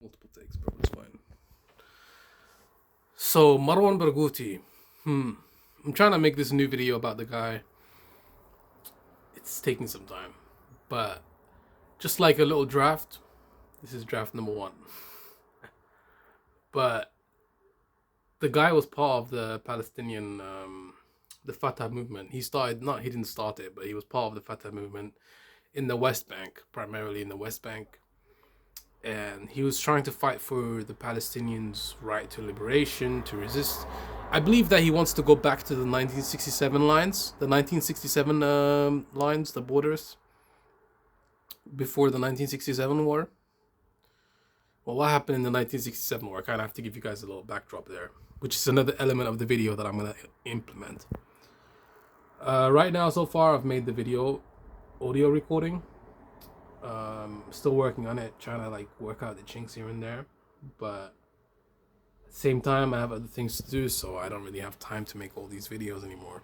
multiple takes, bro. It's fine. So Marwan Barghouti. I'm trying to make this new video about the guy. It's taking some time, but just like a little draft, this is draft number 1. But the guy was part of the Palestinian, the Fatah movement. He didn't start it, but he was part of the Fatah movement in the West Bank, primarily in the West Bank. And he was trying to fight for the Palestinians' right to liberation, to resist. I believe that he wants to go back to the 1967 lines, the borders, before the 1967 war. Well, what happened in the 1967 war? I kind of have to give you guys a little backdrop there, which is another element of the video that I'm going to implement. Right now, so far, I've made the video audio recording. Still working on it, trying to work out the chinks here and there, but at the same time I have other things to do, so I don't really have time to make all these videos anymore.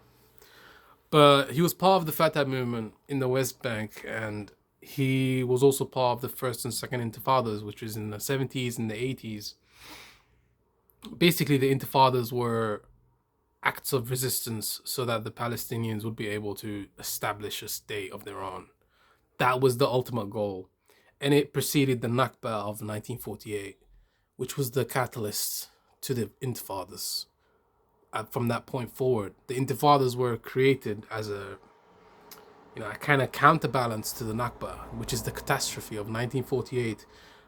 But he was part of the Fatah movement in the West Bank, and he was also part of the first and second intifadas, which was in the 70s and the 80s. Basically, the intifadas were acts of resistance so that the Palestinians would be able to establish a state of their own. That was the ultimate goal. And it preceded the Nakba of 1948, which was the catalyst to the intifadas. From that point forward, the intifadas were created as a kind of counterbalance to the Nakba, which is the catastrophe of 1948,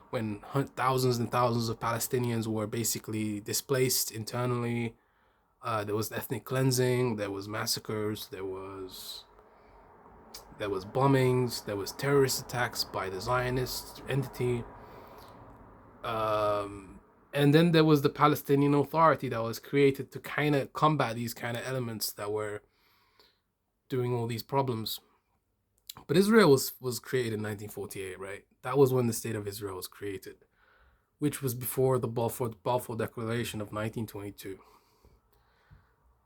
when thousands and thousands of Palestinians were basically displaced internally. There was ethnic cleansing, there was massacres, there was bombings, there was terrorist attacks by the Zionist entity. And then there was the Palestinian Authority that was created to kind of combat these kind of elements that were doing all these problems. But Israel was created in 1948, right? That was when the State of Israel was created, which was before the Balfour Declaration of 1922,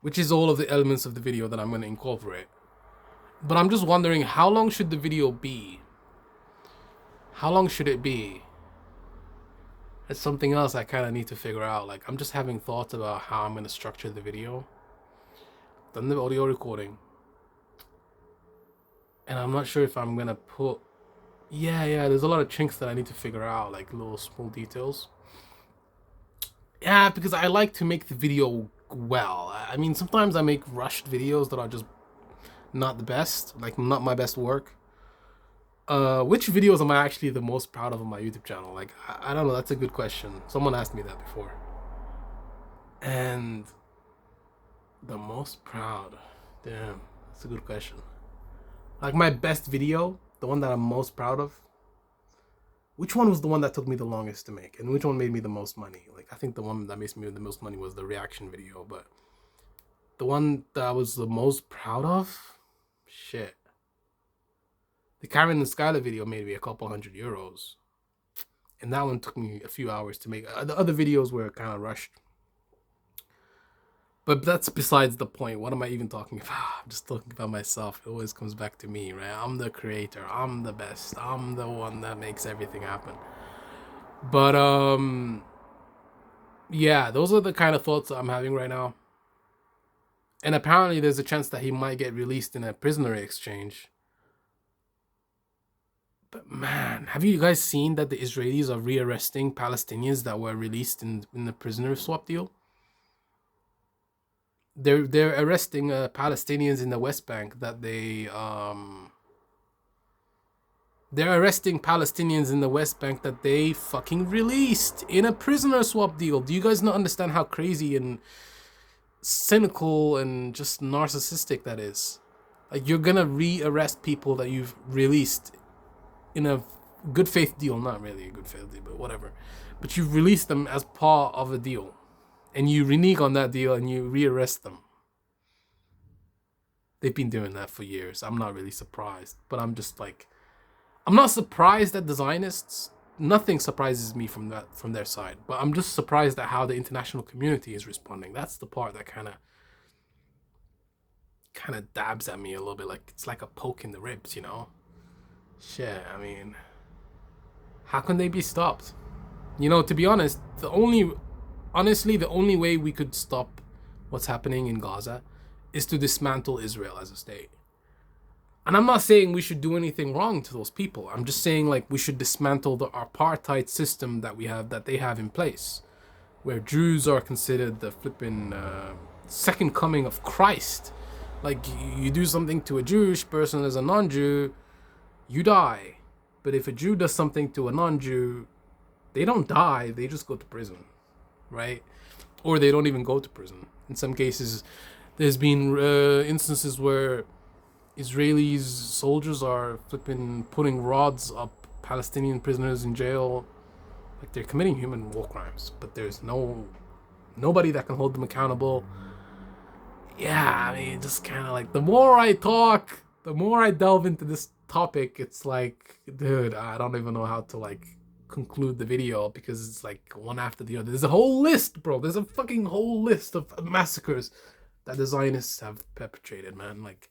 which is all of the elements of the video that I'm going to incorporate. But I'm just wondering, how long should the video be? How long should it be? It's something else I kind of need to figure out. I'm just having thoughts about how I'm going to structure the video. Done the audio recording. And I'm not sure if I'm going to put... Yeah, there's a lot of chinks that I need to figure out, little small details. Yeah, because I like to make the video well. I mean, sometimes I make rushed videos that are just not the best, not my best work. Which videos am I actually the most proud of on my YouTube channel? I don't know, that's a good question. Someone asked me that before. And the most proud, damn, that's a good question. My best video, the one that I'm most proud of, which one was the one that took me the longest to make? And which one made me the most money? I think the one that made me the most money was the reaction video, but the one that I was the most proud of, shit. The Karen and Skylar video made me a couple €100. And that one took me a few hours to make. The other videos were kind of rushed. But that's besides the point. What am I even talking about? I'm just talking about myself. It always comes back to me, right? I'm the creator. I'm the best. I'm the one that makes everything happen. But, yeah, those are the kind of thoughts that I'm having right now. And apparently there's a chance that he might get released in a prisoner exchange. But man, have you guys seen that the Israelis are rearresting Palestinians that were released in the prisoner swap deal? They're arresting Palestinians in the West Bank that they're arresting Palestinians in the West Bank that they fucking released in a prisoner swap deal. Do you guys not understand how crazy and cynical and just narcissistic that is? You're gonna re-arrest people that you've released in a good faith deal. Not really a good faith deal, but whatever. But you release them as part of a deal, and you renege on that deal and you re-arrest them. They've been doing that for years. I'm not really surprised, but I'm just I'm not surprised at the Zionists. Nothing surprises me from their side, but I'm just surprised at how the international community is responding. That's the part that kind of dabs at me a little bit. It's like a poke in the ribs, Shit, I mean, how can they be stopped? You know, to be honest, the only way we could stop what's happening in Gaza is to dismantle Israel as a state. And I'm not saying we should do anything wrong to those people. I'm just saying, like, we should dismantle the apartheid system that they have in place, where Jews are considered the flipping second coming of Christ. Like, you do something to a Jewish person as a non-Jew, you die. But if a Jew does something to a non-Jew, they don't die, they just go to prison, right? Or they don't even go to prison. In some cases, there's been instances where Israeli soldiers are flipping putting rods up Palestinian prisoners in jail. Like, they're committing human war crimes, but there's nobody that can hold them accountable. Yeah, I mean, just kind of like, the more I talk, the more I delve into this topic, it's like, dude, I don't even know how to, like, conclude the video, because it's like one after the other. There's a whole list, bro. There's a fucking whole list of massacres that the Zionists have perpetrated, man. Like,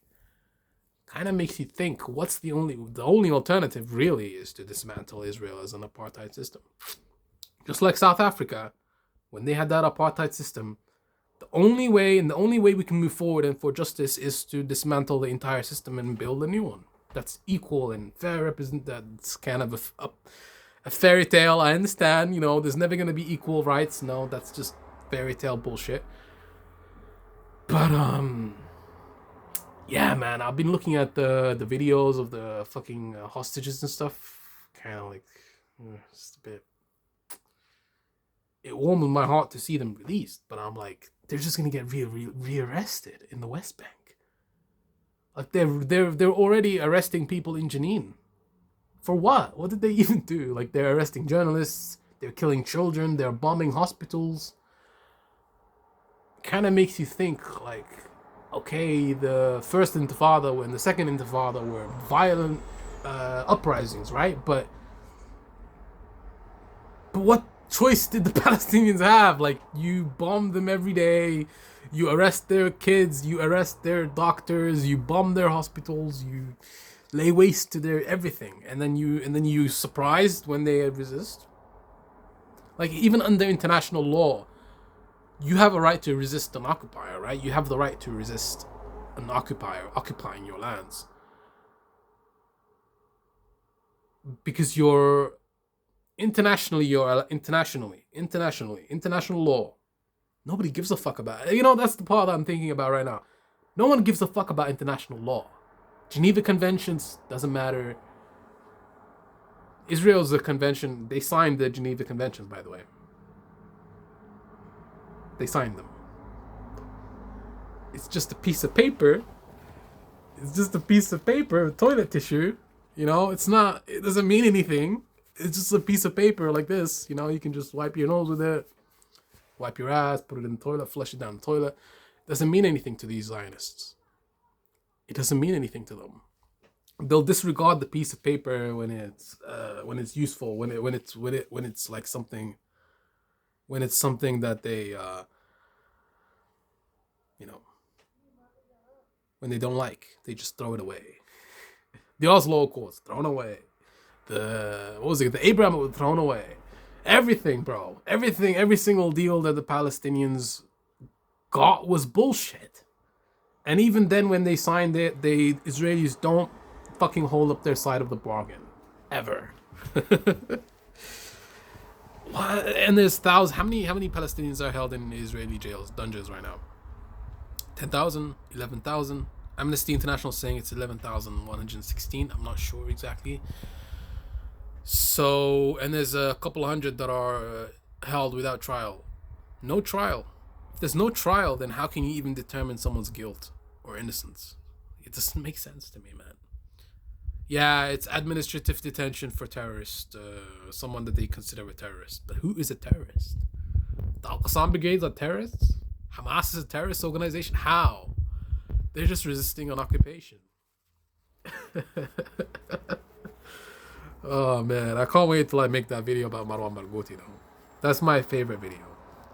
kind of makes you think, what's the only alternative really is to dismantle Israel as an apartheid system. Just like South Africa, when they had that apartheid system, the only way we can move forward and for justice is to dismantle the entire system and build a new one that's equal and fair. That's kind of a fairy tale. I understand, you know, there's never going to be equal rights. No, that's just fairy tale bullshit. But yeah, man, I've been looking at the videos of the fucking hostages and stuff. Kind of like, just a bit. It warmed my heart to see them released, but I'm like, they're just gonna get rearrested in the West Bank. Like, they're already arresting people in Jenin. For what? What did they even do? Like, they're arresting journalists, they're killing children, they're bombing hospitals. Kind of makes you think, like, okay, the first Intifada and the second Intifada were violent uprisings, right? But what choice did the Palestinians have? Like, you bomb them every day, you arrest their kids, you arrest their doctors, you bomb their hospitals, you lay waste to their everything, and then you surprised when they resist. Like, even under international law, you have a right to resist an occupier, right? You have the right to resist an occupier occupying your lands, because international law, nobody gives a fuck about it. You know, that's the part that I'm thinking about right now. No one gives a fuck about international law. Geneva Conventions, doesn't matter. Israel's a convention. They signed the Geneva Conventions, by the way. They signed them. It's just a piece of paper. It's just a piece of paper, toilet tissue. You know, it doesn't mean anything. It's just a piece of paper like this. You know, you can just wipe your nose with it, wipe your ass, put it in the toilet, flush it down the toilet. It doesn't mean anything to these Zionists. It doesn't mean anything to them. They'll disregard the piece of paper when it's useful, when it's like something, when it's something that they you know, when they don't like, they just throw it away. The Oslo Accords, thrown away. The Abraham was thrown away. Everything, bro. Everything, every single deal that the Palestinians got was bullshit. And even then, when they signed it, the Israelis don't fucking hold up their side of the bargain. Ever. And there's thousands. How many Palestinians are held in Israeli jails, dungeons right now? 10,000, 11,000. Amnesty International saying it's 11,116. I'm not sure exactly. So, and there's a couple hundred that are held without trial. No trial. If there's no trial, then how can you even determine someone's guilt or innocence? It doesn't make sense to me, man. Yeah, it's administrative detention for terrorists, someone that they consider a terrorist. But who is a terrorist? The Al-Qassam Brigades are terrorists? Hamas is a terrorist organization? How? They're just resisting an occupation. Oh man, I can't wait till I make that video about Marwan Barghouti though. That's my favorite video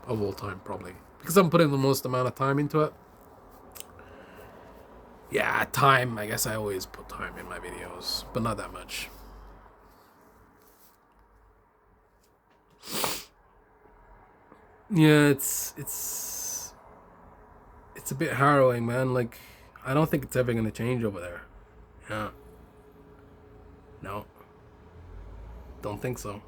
of all time, probably. Because I'm putting the most amount of time into it. Yeah, time. I guess I always put time in my videos, but not that much. Yeah, it's a bit harrowing, man. Like, I don't think it's ever gonna change over there. Yeah, no, don't think so.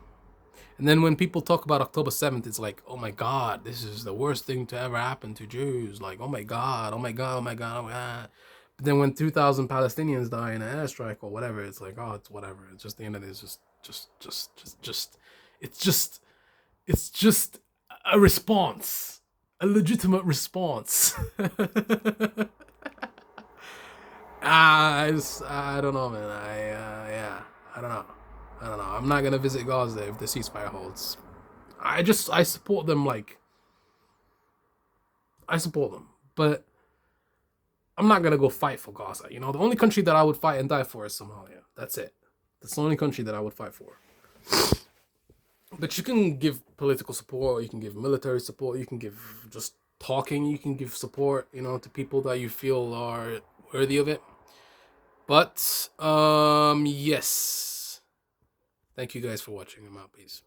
And then when people talk about October 7th, it's like, oh my God, this is the worst thing to ever happen to Jews. Like, oh my God, oh my God, oh my God, oh my God. But then when 2,000 Palestinians die in an airstrike or whatever, it's like, oh, it's whatever. It's just the end of it. It's it's just, it's just a response, a legitimate response. I don't know, man. Yeah, I don't know. I don't know. I'm not gonna visit Gaza if the ceasefire holds. I support them. Like, I support them, but I'm not gonna go fight for Gaza. You know, the only country that I would fight and die for is Somalia. That's it. That's the only country that I would fight for. But you can give political support. You can give military support. You can give just talking. You can give support. You know, to people that you feel are worthy of it. But yes. Thank you guys for watching. I'm out. Peace.